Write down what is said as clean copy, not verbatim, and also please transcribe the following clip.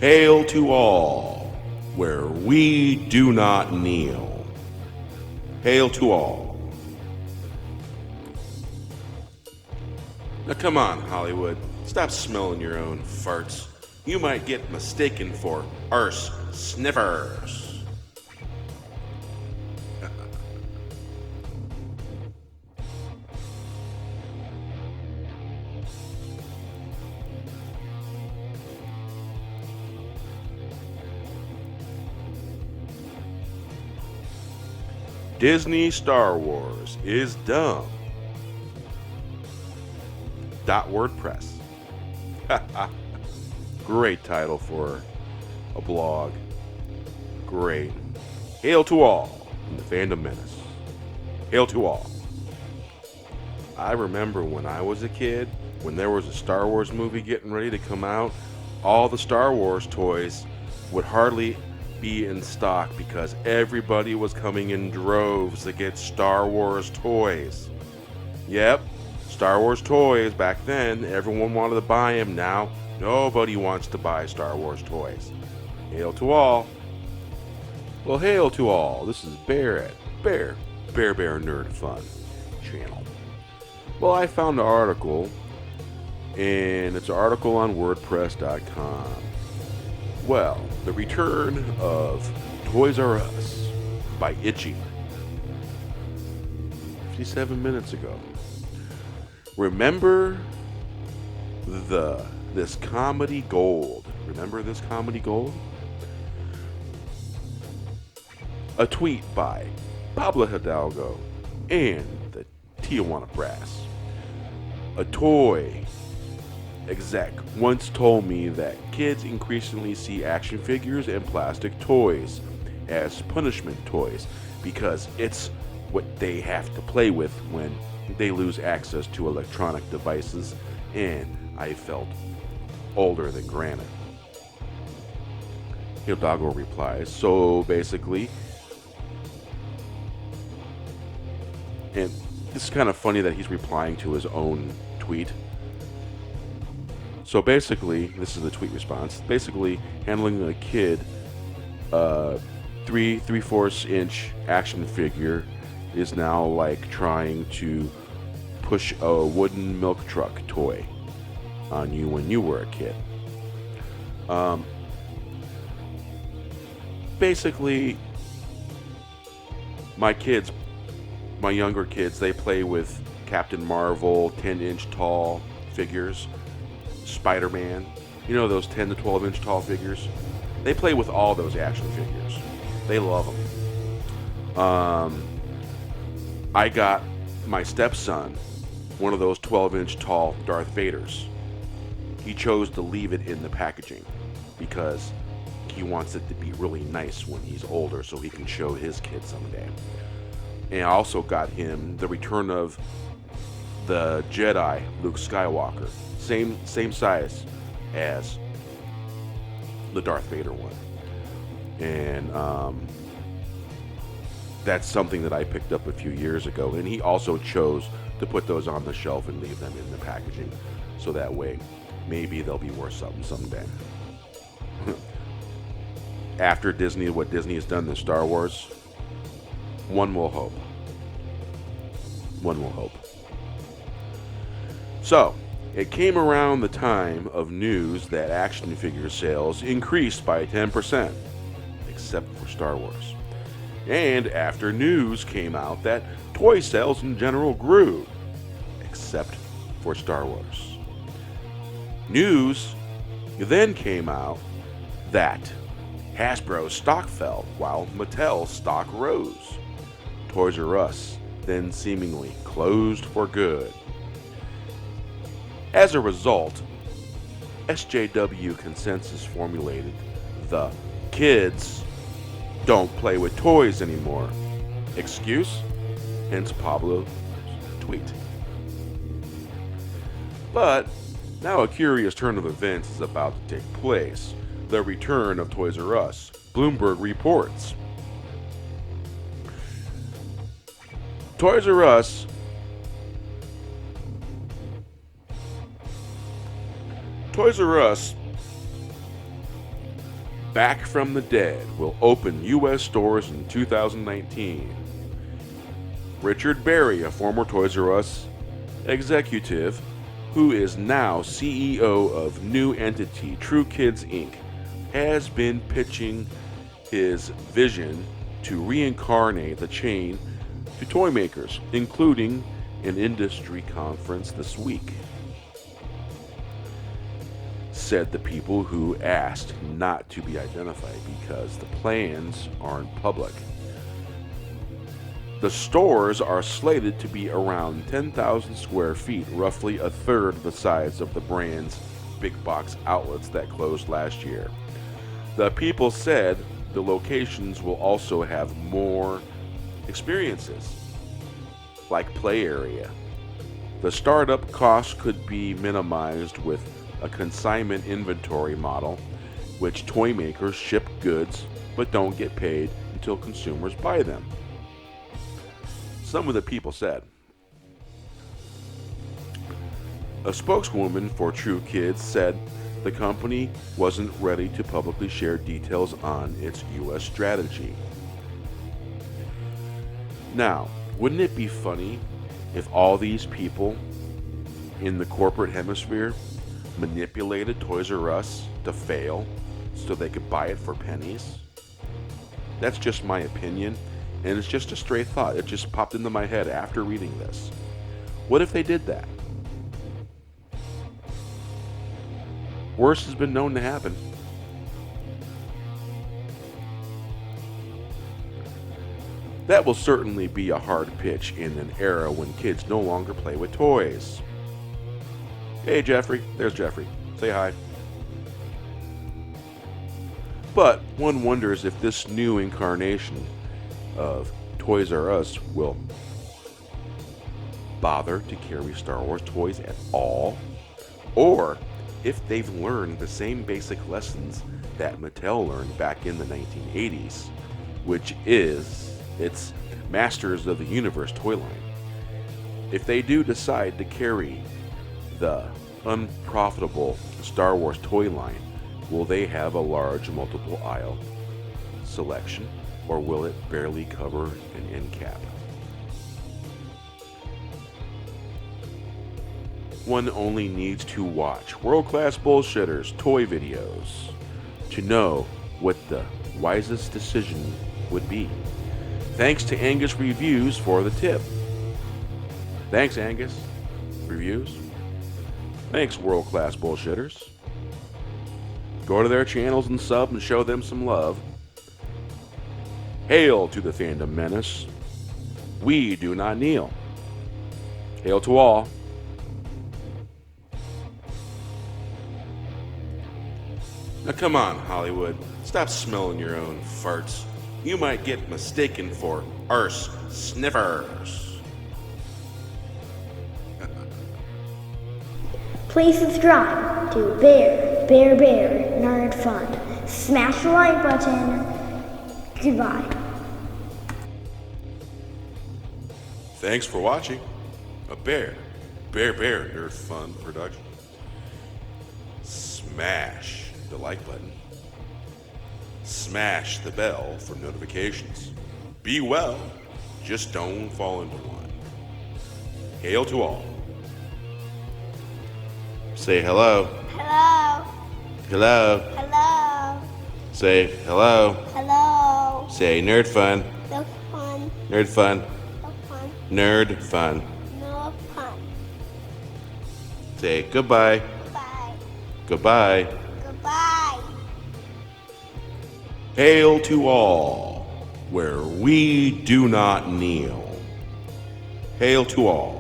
Hail to all, where we do not kneel. Hail to all. Now come on, Hollywood. Stop smelling your own farts. You might get mistaken for arse sniffers. Disney Star Wars is dumb. .wordpress. Great title for a blog. Great. Hail to all in the fandom menace. Hail to all. I remember when I was a kid, when there was a Star Wars movie getting ready to come out, all the Star Wars toys would hardly be in stock because everybody was coming in droves to get Star Wars toys. Yep, Star Wars toys back then, everyone wanted to buy them. Now, nobody wants to buy Star Wars toys. Hail to all. Well, hail to all. This is Bear at Bear Nerd Fun channel. Well, I found an article, and it's an article on WordPress.com. Well, the return of Toys R Us by Itchy. 57 minutes ago. Remember this comedy gold? Remember this comedy gold? A tweet by Pablo Hidalgo and the Tijuana Brass. A toy exec once told me that kids increasingly see action figures and plastic toys as punishment toys because it's what they have to play with when they lose access to electronic devices, and I felt older than granite. Hidalgo replies, so basically, and this is kind of funny that he's replying to his own tweet. So basically, this is the tweet response. Basically, handling a kid, 3/4 inch action figure is now like trying to push a wooden milk truck toy on you when you were a kid. Basically, my younger kids, they play with Captain Marvel 10-inch tall figures. Spider-Man, you know those 10 to 12 inch tall figures? They play with all those action figures. They love them. I got my stepson one of those 12-inch tall Darth Vaders. He chose to leave it in the packaging because he wants it to be really nice when he's older so he can show his kids someday. And I also got him the return of the Jedi Luke Skywalker. Same size as the Darth Vader one. And that's something that I picked up a few years ago. And he also chose to put those on the shelf and leave them in the packaging. So that way, maybe they'll be worth something someday. After Disney, what Disney has done to Star Wars, one will hope. One will hope. So, it came around the time of news that action figure sales increased by 10%, except for Star Wars. And after news came out that toy sales in general grew, except for Star Wars. News then came out that Hasbro's stock fell while Mattel's stock rose. Toys R Us then seemingly closed for good. As a result, SJW Consensus formulated the kids don't play with toys anymore excuse, hence Pablo's tweet. But now a curious turn of events is about to take place. The return of Toys R Us. Bloomberg reports. Toys R Us Back from the Dead will open U.S. stores in 2019. Richard Berry, a former Toys R Us executive who is now CEO of new entity True Kids Inc., has been pitching his vision to reincarnate the chain to toy makers, including an industry conference this week. Said the people who asked not to be identified because the plans aren't public. The stores are slated to be around 10,000 square feet, roughly a third the size of the brand's big box outlets that closed last year. The people said the locations will also have more experiences, like play area. The startup costs could be minimized with a consignment inventory model, which toy makers ship goods but don't get paid until consumers buy them. Some of the people said. A spokeswoman for True Kids said the company wasn't ready to publicly share details on its U.S. strategy. Now, wouldn't it be funny if all these people in the corporate hemisphere manipulated Toys R Us to fail so they could buy it for pennies? That's just my opinion, and it's just a stray thought. It just popped into my head after reading this. What if they did that? Worse has been known to happen. That will certainly be a hard pitch in an era when kids no longer play with toys. Hey Jeffrey, there's Jeffrey. Say hi. But one wonders if this new incarnation of Toys R Us will bother to carry Star Wars toys at all, or if they've learned the same basic lessons that Mattel learned back in the 1980s, which is its Masters of the Universe toy line. If they do decide to carry the unprofitable Star Wars toy line, will they have a large multiple aisle selection, or will it barely cover an end cap? One only needs to watch World Class Bullshitters toy videos to know what the wisest decision would be. Thanks to Angus Reviews for the tip. Thanks, Angus Reviews. Thanks, World Class Bullshitters. Go to their channels and sub and show them some love. Hail to the fandom menace. We do not kneel. Hail to all. Now come on, Hollywood. Stop smelling your own farts. You might get mistaken for arse sniffers. Please subscribe to Bear Nerd Fun. Smash the like button. Goodbye. Thanks for watching a Bear Nerd Fun production. Smash the like button. Smash the bell for notifications. Be well, just don't fall into one. Hail to all. Say hello. Hello. Hello. Hello. Say hello. Hello. Say nerd fun. No fun. Nerd fun. No fun. Nerd fun. No fun. Say goodbye. Goodbye. Goodbye. Goodbye. Hail to all, where we do not kneel. Hail to all.